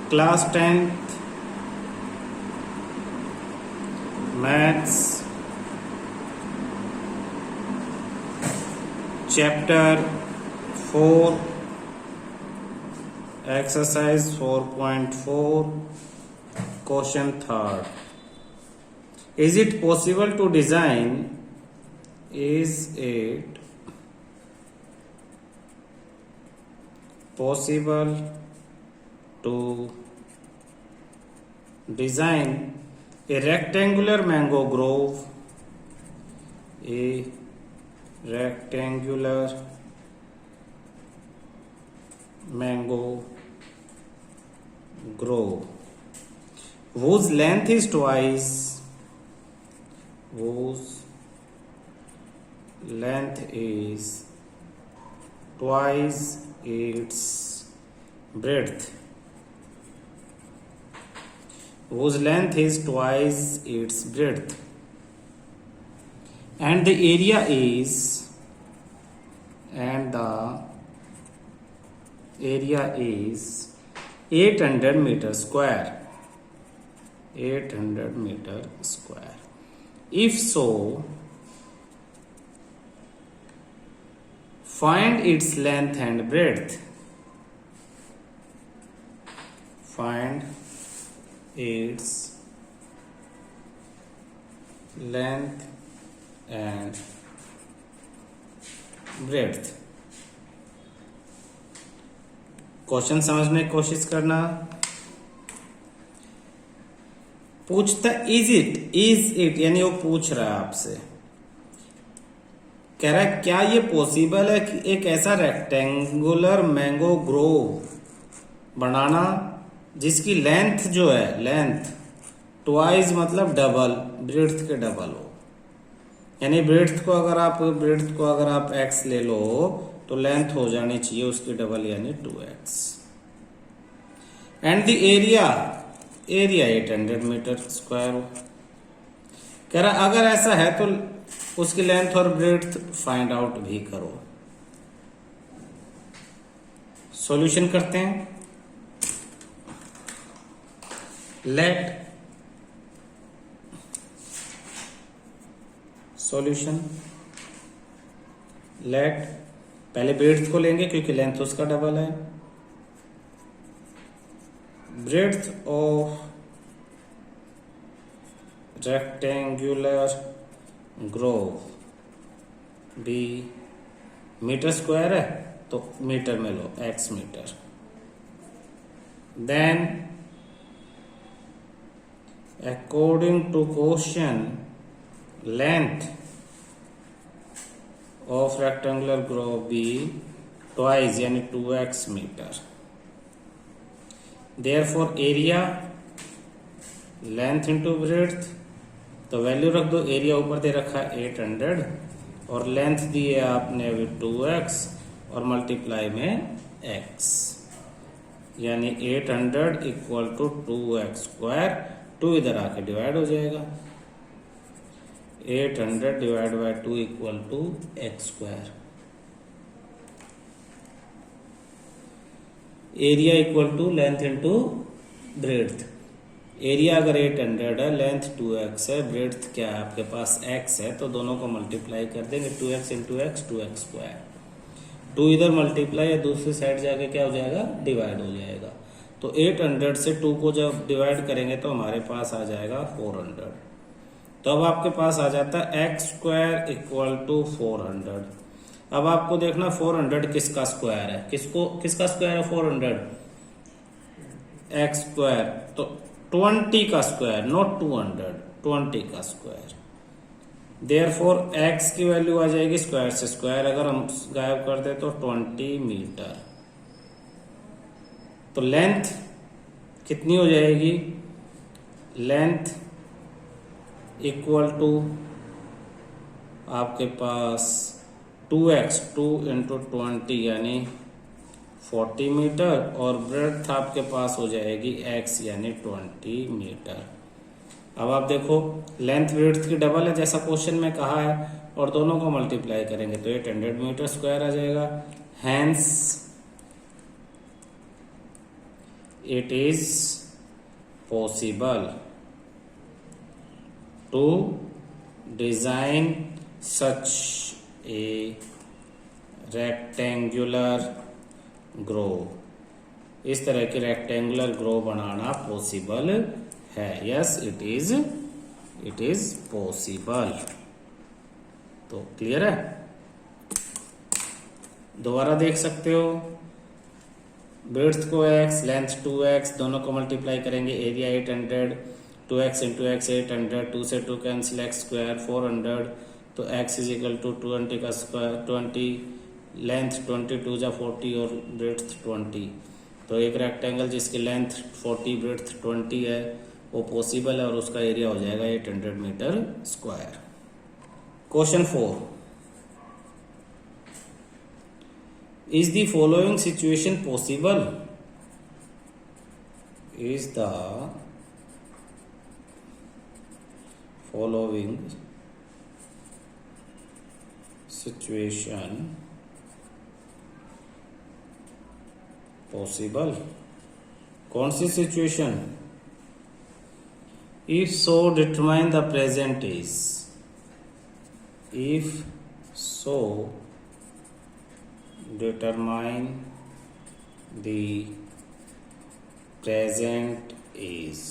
Class 10th maths chapter 4 exercise 4.4 question third. Is it possible to design a rectangular mango grove, whose length is twice its breadth. And the area is 800 meter square. If so, find its length and breadth. Question समझने की कोशिश करना. पूछता is it यानी वो पूछ रहा है आपसे, कह रहा है क्या ये पॉसिबल है कि एक ऐसा रेक्टेंगुलर मैंगो ग्रोव बनाना जिसकी लेंथ जो है ट्वाइस मतलब डबल, ब्रेड्थ के डबल हो. यानी ब्रेड्थ को अगर आप x ले लो तो लेंथ हो जानी चाहिए उसकी डबल यानी 2x. And the area 800 meter square हो. कह रहा अगर ऐसा है तो उसकी लेंथ और ब्रेड्थ फाइंड आउट भी करो. सॉल्यूशन करते हैं. लेट पहले ब्रेड्थ को लेंगे क्योंकि लेंथ उसका डबल है. Breadth of rectangular grove be meter square है तो मीटर में लो x meter. Then according to question length of rectangular grove be twice यानी 2x meter. Therefore area length into breadth, तो वैल्यू रख दो. एरिया ऊपर दे रखा है 800 और लेंथ दी है आपने अभी 2x और मल्टीप्लाई में x यानी 800 इक्वल टू 2x स्क्वायर. 2 इधर आके डिवाइड हो जाएगा. 800 divide by 2 equal to x square. Area equal to length into breadth. Area अगर 800 है, लेंथ 2x है, ब्रेड्थ क्या है आपके पास x है, तो दोनों को मल्टीप्लाई कर देंगे. 2x into x 2x square. 2 इधर मल्टीप्लाई है, दूसरी साइड जाके क्या हो जाएगा डिवाइड हो जाएगा. तो 800 से 2 को जब डिवाइड करेंगे तो हमारे पास आ जाएगा 400. तो अब आपके पास आ जाता है x स्क्वायर इक्वल टू 400. अब आपको देखना 400 किसका स्क्वायर है, किसका स्क्वायर है 400? x square. तो 20 का स्क्वायर, नॉट 200, 20 का स्क्वायर. देयरफॉर x की वैल्यू आ जाएगी स्क्वायर से स्क्वायर अगर हम गायब कर दे तो 20 मीटर. तो लेंथ कितनी हो जाएगी? लेंथ इक्वल टू आपके पास 2x 2 इंटू 20 यानी 40 मीटर और ब्रेड्थ आपके पास हो जाएगी x यानी 20 मीटर. अब आप देखो लेंथ ब्रेड्थ की डबल है जैसा क्वेश्चन में कहा है और दोनों को मल्टीप्लाई करेंगे तो 800 मीटर स्क्वायर आ जाएगा. Hence it is possible to design such a rectangular grove. इस तरह की रेक्टेंगुलर ग्रो बनाना पॉसिबल है. Yes it is possible. तो क्लियर है. दोबारा देख सकते हो. ब्रेड्थ को x, लेंथ 2x, दोनों को मल्टीप्लाई करेंगे. एरिया 800, 2x इंटू एक्स 800, 2 से 2 कैंसिल, x स्क्वायर 400. तो x इज इक्वल टू 20 का स्क्वायर 20, लेंथ 22 जा 40 और ब्रेड्थ 20. तो एक रेक्टेंगल जिसकी लेंथ 40 ब्रेड्थ 20 है वो पॉसिबल है और उसका एरिया हो जाएगा 800 meter square. Question 4. Is the following situation possible? Is the following situation possible? कौन सी situation? If so, determine the present is. If so, determine the present is.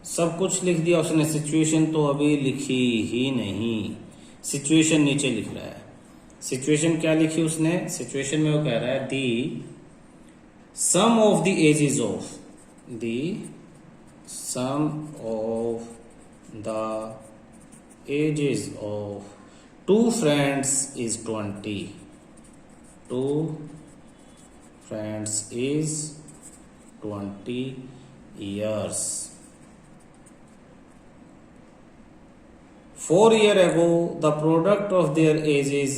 सब कुछ लिख दिया उसने. सिचुएशन तो अभी लिखी ही नहीं. सिचुएशन नीचे लिख रहा है. सिचुएशन क्या लिखी उसने? सिचुएशन में वो कह रहा है the sum of the ages of two friends is 20. Two friends is 20 years. 4 years ago, the product of their ages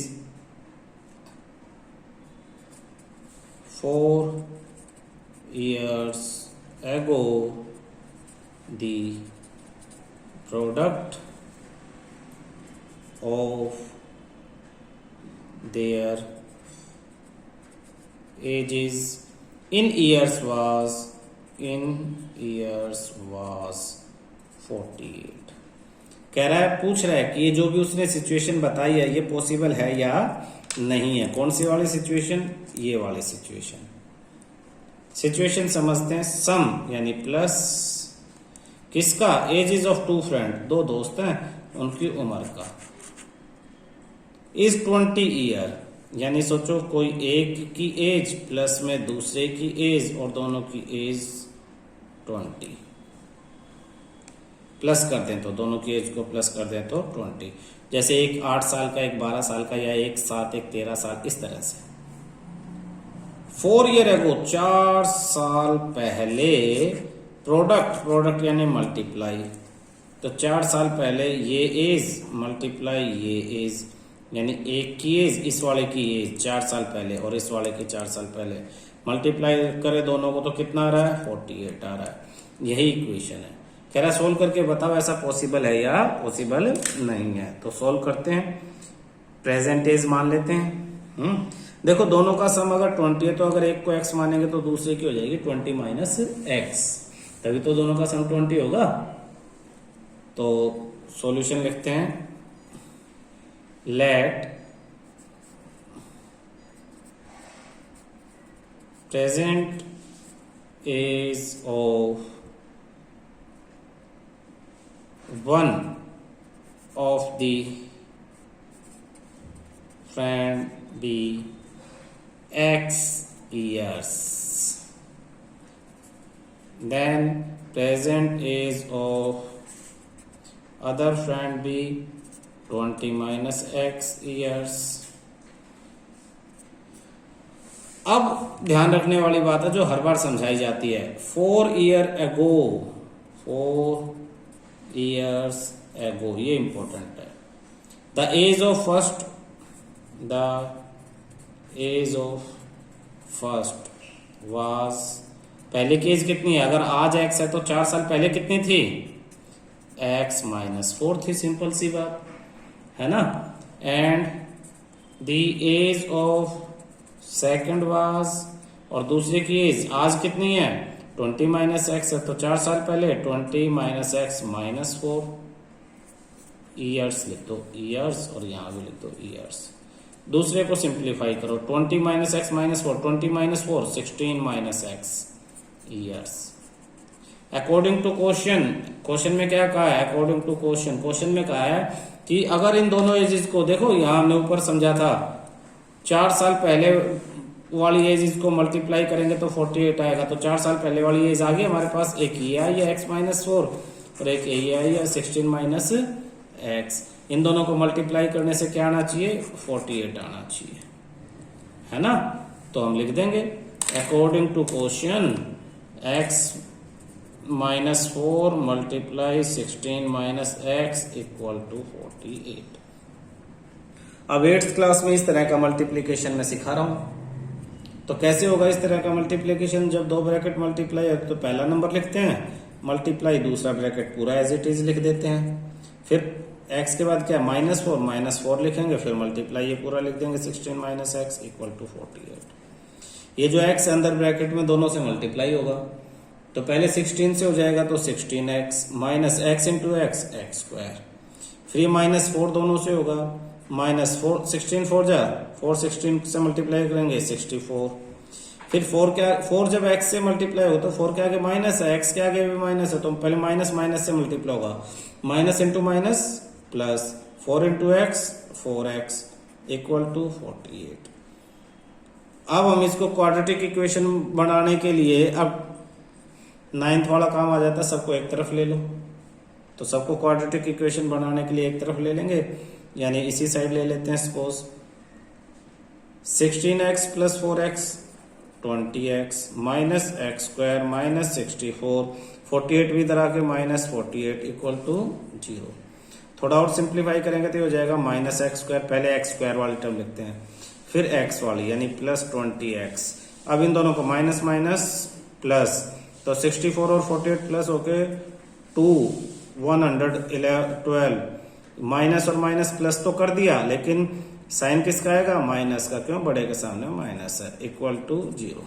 4 years ago, the product of their ages in years was 48. कह रहा है, पूछ रहा है कि ये जो भी उसने सिचुएशन बताई है ये पॉसिबल है या नहीं है. कौन सी वाली सिचुएशन? ये वाली सिचुएशन. सिचुएशन समझते हैं. सम यानी प्लस किसका? एजेस ऑफ टू फ्रेंड, दो दोस्त हैं, उनकी उम्र का. इज 20 ईयर यानी सोचो कोई एक की एज प्लस में दूसरे की एज और दोनों की एज 20 प्लस कर दें तो दोनों की एज को प्लस कर दें तो 20. जैसे एक 8 साल का, एक 12 साल का, या एक 7, एक 13 साल, इस तरह से. 4 ईयर एगो 4 साल पहले. प्रोडक्ट यानी मल्टीप्लाई. तो 4 साल पहले ये एज मल्टीप्लाई ये एज यानी एक की एज इस वाले की एज 4 साल पहले और इस वाले की 4 साल पहले मल्टीप्लाई करे दोनों को तो कितना आ रहा है? 48 आ रहा है. यही इक्वेशन है. कह रहा है सोल्व करके बताओ ऐसा पॉसिबल है या पॉसिबल नहीं है. तो सोल्व करते हैं. प्रेजेंट एज मान लेते हैं. देखो दोनों का सम अगर 20 है तो अगर एक को x मानेंगे तो दूसरे की हो जाएगी 20 माइनस x. तभी तो दोनों का सम 20 होगा. तो सॉल्यूशन लिखते हैं. Let present age of one of the friend be X years. Then present age of other friend be 20 minus x years. अब ध्यान रखने वाली बात है जो हर बार समझाई जाती है. 4 years ago ये इंपॉर्टेंट है. The age of first was. पहले की एज कितनी है? अगर आज x है तो 4 साल पहले कितनी थी? x माइनस 4 थी. सिंपल सी बात है ना. And the age of second was और दूसरे की एज आज कितनी है 20 माइनस एक्स है, तो 4 साल पहले 20 माइनस एक्स माइनस 4 ईयर्स लिख दो ईयर्स, और यहां भी लिख दो ईयर्स। दूसरे को सिंप्लीफाई करो 20 minus x minus 4, 20 minus 4 16 minus x years. According to question में क्या कहा है, अकॉर्डिंग टू क्वेश्चन में कहा है कि अगर इन दोनों एजेस को देखो, यहां हमने ऊपर समझा था 4 साल पहले वाली एज को मल्टीप्लाई करेंगे तो 48 आएगा, तो 4 साल पहले वाली एज आ गई हमारे पास, एक ये आई है एक्स माइनस 4 और एक ये आई है 16 माइनस एक्स। इन दोनों को मल्टीप्लाई करने से क्या आना चाहिए 48 आना चाहिए, है ना। तो हम लिख देंगे according to question x minus 4 multiply 16 minus x equal to 48। अब 8th क्लास में इस तरह का मल्टीप्लीकेशन मैं सिखा रहा हूं। तो कैसे होगा इस तरह का मल्टीप्लीकेशन, जब दो ब्रैकेट मल्टीप्लाई है तो पहला नंबर लिखते हैं, मल्टीप्लाई दूसरा ब्रैकेट पूरा एज इट इज लिख देते हैं, फिर x के बाद क्या माइनस 4 लिखेंगे, फिर मल्टीप्लाई ये पूरा लिख देंगे 16 माइनस एक्स इक्वल टू 48। ये जो x अंदर ब्रैकेट में दोनों से मल्टीप्लाई होगा, तो पहले 16 से हो जाएगा तो 16x minus x into x x square, फिर माइनस 4 दोनों से होगा, माइनस 4 16 4 जा 4 16 से मल्टीप्लाई करेंगे 64, फिर 4 जब x से मल्टीप्लाई हो तो 4 के आगे माइनस है, x के आगे भी माइनस है, तो पहले माइनस माइनस से मल्टीप्लाई होगा, minus into minus plus 4 into x 4x equal to 48। अब हम इसको क्वाड्रेटिक इक्वेशन बनाने के लिए, अब 9th वाला काम आ जाता है, सबको एक तरफ ले लो, तो सबको क्वाड्रेटिक इक्वेशन बनाने के लिए एक तरफ ले लेंगे, यानी इसी साइड ले लेते हैं। Suppose 16x plus 4x 20x minus x square minus 64, 48 भी इधर आके माइनस 48 इक्वल टू 0। थोड़ा और सिंप्लीफाई करेंगे तो हो जाएगा माइनस एक्स स्क्वायर, पहले एक्स स्क्वायर वाली टर्म लिखते हैं, फिर एक्स वाली यानी प्लस 20x। अब इन दोनों को माइनस माइनस प्लस, तो 64 और 48 प्लस होके 112, माइनस और माइनस प्लस तो कर दिया, लेकिन साइन किसका आएगा माइनस का, क्यों बड़े के सामने माइनस है, इक्वल टू 0।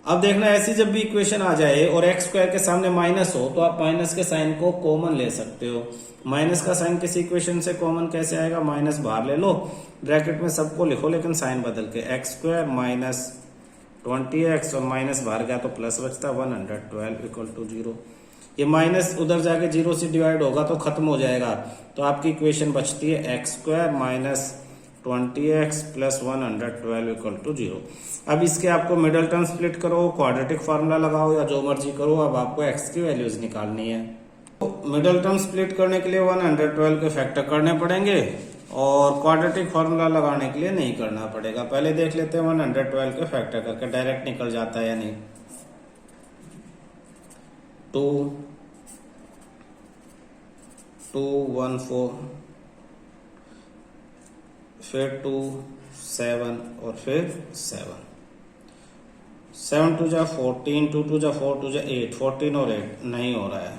अब देखना ऐसी जब भी इक्वेशन आ जाए और एक्स स्क्वायर के सामने माइनस हो तो आप माइनस के साइन को कॉमन ले सकते हो। माइनस का साइन किसी इक्वेशन से कॉमन कैसे आएगा, माइनस बाहर ले लो, ब्रैकेट में सबको लिखो लेकिन साइन बदल के, एक्स स्क्वायर माइनस 20x और माइनस बाहर गया तो प्लस बचता 112 इक्वल टू 0। ये माइनस उधर जाके 0 से डिवाइड होगा तो खत्म हो जाएगा, तो आपकी इक्वेशन बचती है x square minus 20x plus 112 equal to 0। अब इसके आपको मिडल टर्म स्प्लिट करो, क्वाड्रेटिक फार्मूला लगाओ या जो मर्जी करो, अब आपको x की वैल्यूज निकालनी है। तो मिडल टर्म स्प्लिट करने के लिए 112 के फैक्टर करने पड़ेंगे और क्वाड्रेटिक फार्मूला लगाने के लिए नहीं करना पड़ेगा। पहले देख लेते हैं 112 के फैक्टर करके डायरेक्ट निकल जाता है या नहीं। 2 2 1 4 फिर 2 7 और फिर 7 7 2 जा 14, 2 2 जा 4 2 जा 8, 14 और 8 नहीं हो रहा है,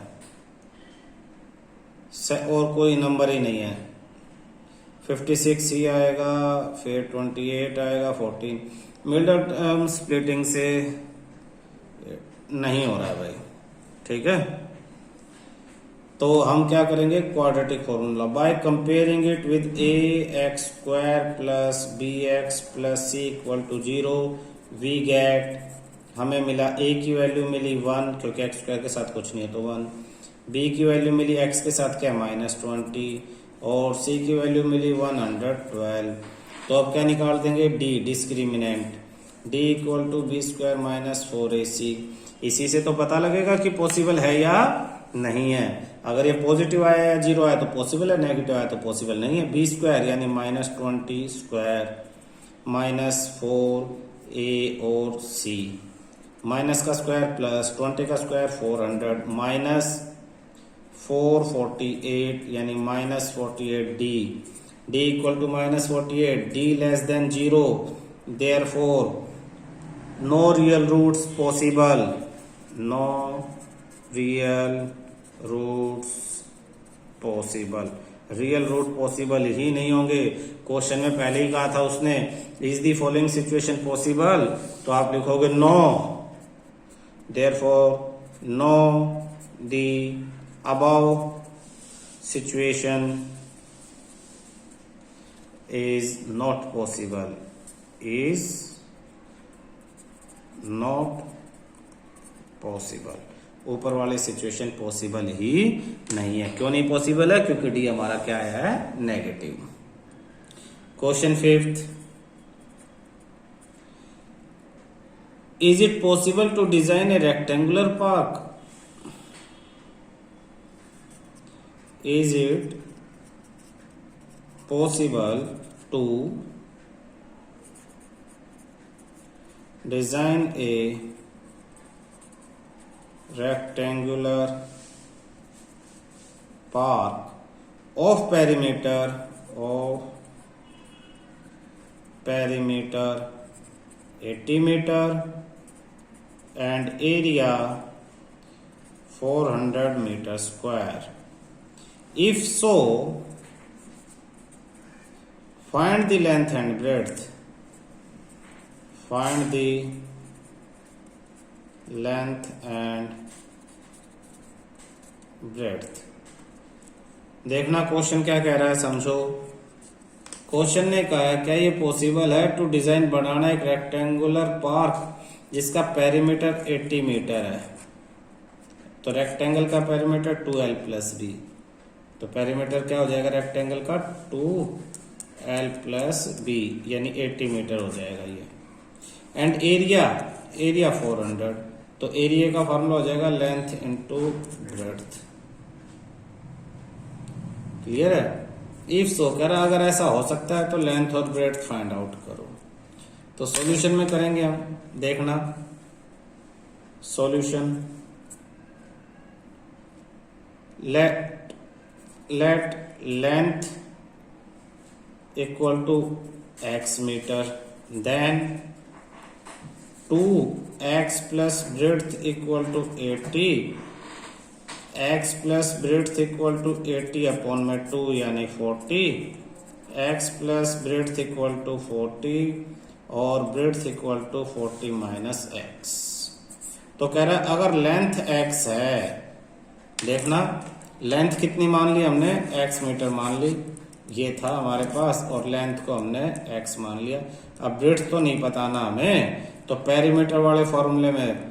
और कोई नंबर ही नहीं है। 56 ही आएगा, फिर 28 आएगा, 14 मिडल टर्म स्प्लिटिंग से नहीं हो रहा है भाई, ठीक है। तो हम क्या करेंगे, quadratic formula by comparing it with a x square plus b x plus c equal to 0 we get, हमें मिला a की वैल्यू मिली 1 क्योंकि एक्स स्क्वायर के साथ कुछ नहीं है तो 1, b की वैल्यू मिली x के साथ क्या -20 और c की वैल्यू मिली 112। तो अब क्या निकाल देंगे, d discriminant, d equal to b square minus 4ac। इसी से तो पता लगेगा कि पॉसिबल है या नहीं है। अगर ये पॉजिटिव आया या 0 आया तो पॉसिबल है, नेगेटिव आया तो पॉसिबल नहीं है। बी स्क्वायर यानी -20 स्क्वायर माइनस 4a और c, माइनस का स्क्वायर प्लस 20 का स्क्वायर 400 माइनस 448 यानी -48d, d equal to -48, d less than 0, therefore no real roots possible, no real roots possible. Real root possible ही नहीं होंगे। क्वेश्चन में पहले ही कहा था उसने, is the following situation possible, तो आप लिखोगे no, therefore no the above situation is not possible, is not possible. ऊपर वाले सिचुएशन पॉसिबल ही नहीं है। क्यों नहीं पॉसिबल है? क्योंकि डी हमारा क्या है? Negative. Question 5th, is it possible to design a rectangular park? Is it possible to design a rectangular park of perimeter 80 meter and area 400 meter square. If so, find the length and breadth. Find the length and breadth. देखना question क्या कह रहा है, समझो। Question ने कहा है क्या ये पॉसिबल है टू डिजाइन बनाना एक रेक्टेंगुलर पार्क जिसका पेरीमीटर 80 मीटर है। तो रेक्टेंगल का पेरीमीटर 2l प्लस बी, तो पेरीमीटर क्या हो जाएगा रेक्टेंगल का? 2l प्लस बी, यानी 80 मीटर हो जाएगा ये। एंड एरिया 400, तो एरिया का फॉर्मूला हो जाएगा लेंथ इनटू ब्रेड्थ। क्लियर है? इफ सो कह रहा अगर ऐसा हो सकता है तो लेंथ और ब्रेड्थ फाइंड आउट करो। तो सॉल्यूशन में करेंगे हम, देखना solution. Let length equal to x meter, then 2x plus breadth equal to 80, x plus breadth equal to 80 upon में 2 यानी 40, x plus breadth equal to 40 और breadth equal to 40 minus x। तो कह रहा है अगर लेंथ x है, देखना लेंथ कितनी मान ली हमने? x मीटर मान ली, ये था हमारे पास, और लेंथ को हमने x मान लिया। अब ब्रेड्थ तो नहीं पता ना हमें, तो पेरीमीटर वाले फॉर्मूले में,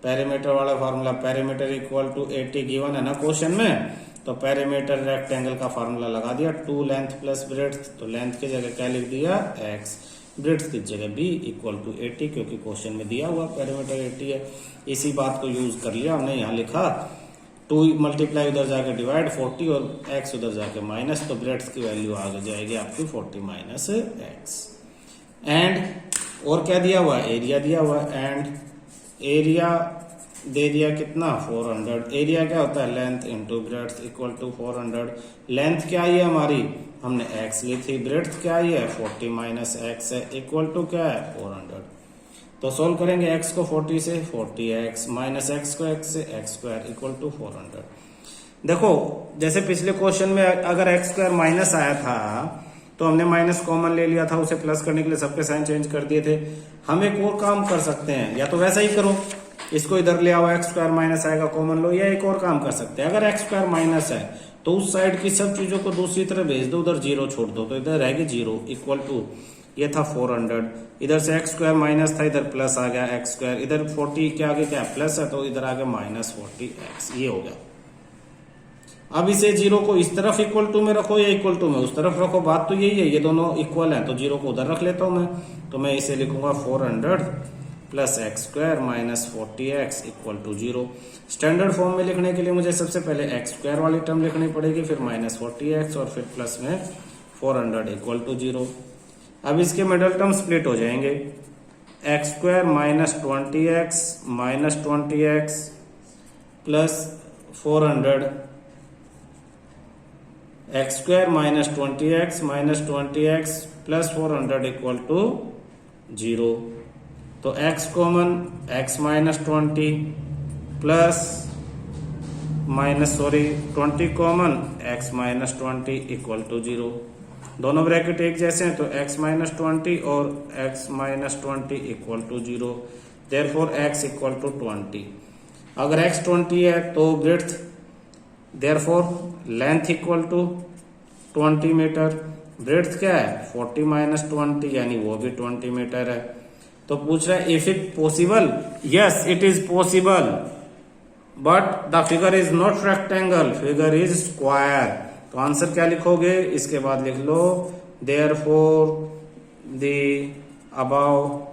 पेरीमीटर इक्वल टू 80 गिवन है ना क्वेश्चन में, तो पेरीमीटर रेक्टेंगल का फॉर्मूला लगा दिया 2 लेंथ प्लस ब्रेड्थ। तो लेंथ की जगह क्या लिख दिया? x, ब्रेड्थ की जगह b इक्वल टू 80, क्योंकि क्वेश्चन में दिया हुआ पेरीमीटर 80 है। इसी बात को यूज कर लिया हमने, यहाँ लिखा 2 मल्टीप्लाई उधर जाके डिवाइड 40 और x उधर जाके माइनस, तो ब्रेड्थ की वैल्यू आ जाएगी आपकी 40 माइनस x। एंड और क्या दिया हुआ? एरिया दिया हुआ। एंड एरिया दे दिया कितना? 400। एरिया क्या होता है? Length into breadth equal to 400। Length क्या आई है हमारी? हमने x ली थी। ब्रेड्थ क्या आई है? 40 माइनस x है, इक्वल टू क्या है? 400। तो सोल्व करेंगे x को 40 से, 40x माइनस x को x से, x स्क्वायर इक्वल टू 400। देखो जैसे पिछले क्वेश्चन में अगर x स्क्वायर माइनस आया था तो हमने माइनस कॉमन ले लिया था, उसे प्लस करने के लिए सबके साइन चेंज कर दिए थे। हम एक और काम कर सकते हैं, या तो वैसा ही करो, इसको इधर ले आओ, एक्स स्क्वायर माइनस आएगा कॉमन लो, या एक और काम कर सकते हैं। अगर एक्स स्क्वायर माइनस है तो उस साइड की सब चीजों को दूसरी तरफ भेज दो, उधर जीरो छोड़ दो, तो इधर रहेगी जीरो इक्वल टू, ये था 400, इधर से एक्स स्क्वायर माइनस था, इधर प्लस आ गया एक्स स्क्वायर, इधर 40 के आगे क्या प्लस है तो इधर आगे माइनस 40x, ये हो गया। अब इसे जीरो को इस तरफ इक्वल टू में रखो या इक्वल टू में उस तरफ रखो, बात तो यही है, ये दोनों इक्वल हैं, तो जीरो को उधर रख लेता हूं मैं, तो मैं इसे लिखूंगा 400 plus x square minus 40x equal to 0। Standard form में लिखने के लिए मुझे सबसे पहले एक्स स्क्वायर वाली टर्म लिखनी पड़ेगी, फिर माइनस 40x और फिर प्लस में 400 इक्वल टू 0। अब इसके मिडल टर्म स्प्लिट हो जाएंगे, x square minus 20x plus 400, x square minus 20x plus 400 equal to 0। तो x common, x minus 20 plus 20 common, x minus 20 equal to 0। दोनों ब्रैकेट एक जैसे हैं तो x माइनस 20 और x minus 20 equal to 0। Therefore x equal to 20। अगर x 20 है तो breadth, therefore length equal to 20 metre. Breadth क्या है 40 माइनस 20 यानी वो भी 20 मीटर है। तो पूछ रहा है if it possible, yes it is possible but the figure is not rectangle, figure is square. तो आंसर क्या लिखोगे, इसके बाद लिख लो therefore the above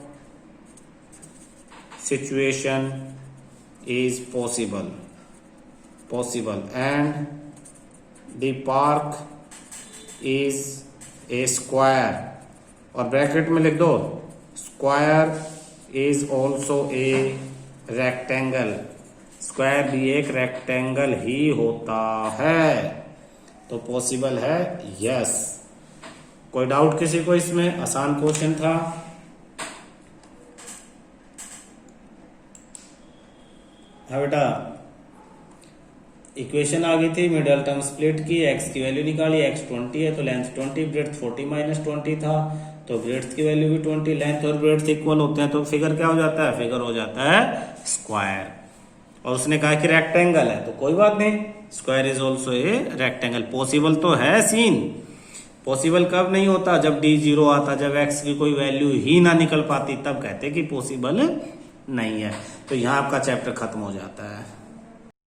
situation is possible, and the park is a square, और ब्रैकेट में लिख दो square is also a rectangle, square भी एक रेक्टेंगल ही होता है। तो पॉसिबल है यस। कोई डाउट किसी को इसमें? आसान क्वेश्चन था। हाँ बेटा, इक्वेशन आ गई थी मिडल टर्म स्प्लिट की, x की वैल्यू निकाली, x 20 है तो लेंथ 20, ब्रेड्थ 40 माइनस 20 था तो ब्रेड्थ की वैल्यू भी 20, लेंथ और ब्रेड्थ इक्वल होते हैं तो फिगर क्या हो जाता है, फिगर हो जाता है स्क्वायर। और उसने कहा कि रेक्टेंगल है तो कोई बात नहीं, square is also a rectangle. Possible तो है सीन। पॉसिबल कब नहीं होता, जब d 0 आता, जब x की कोई वैल्यू ही ना निकल पाती, तब कहते कि पॉसिबल नहीं है। तो यहाँ आपका चैप्टर खत्म हो जाता है।